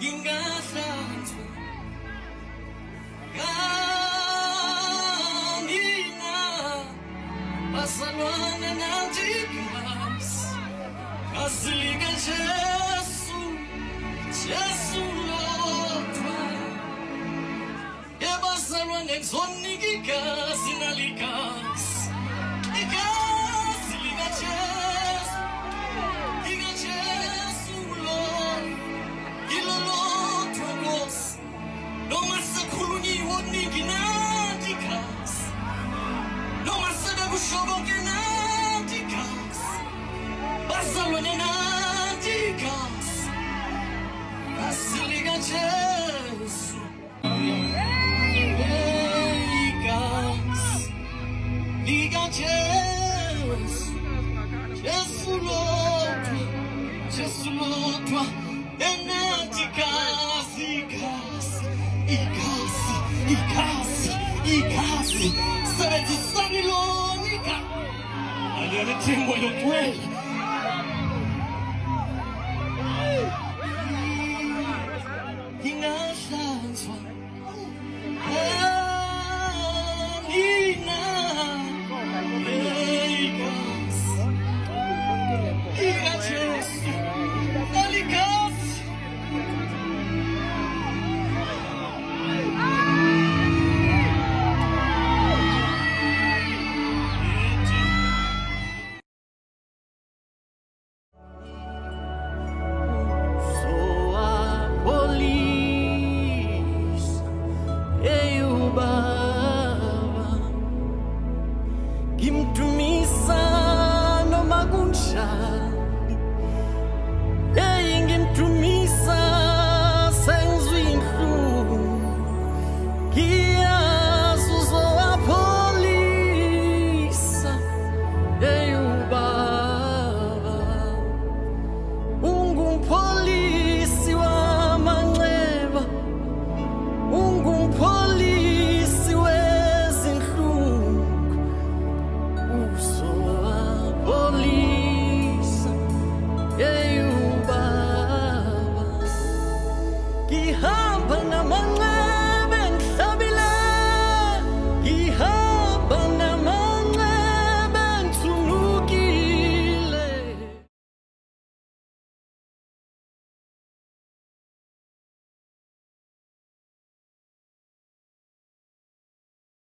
Ingahlanzwa Basalwana nathi kasilika Jesu lodwa Basalwana kuzonika igazi naligazi Igazi lika Jesu lodwa Yilo lodwa Nkosi noma sekukhulunyiwe okuningi nathi igazi noma sebekushoboke nathi igazi bazalwane nathi igazi kasilika Jesu igazi lika Jesu lodwa enathi igazi sebenzisani lonika aliyethembo yokwela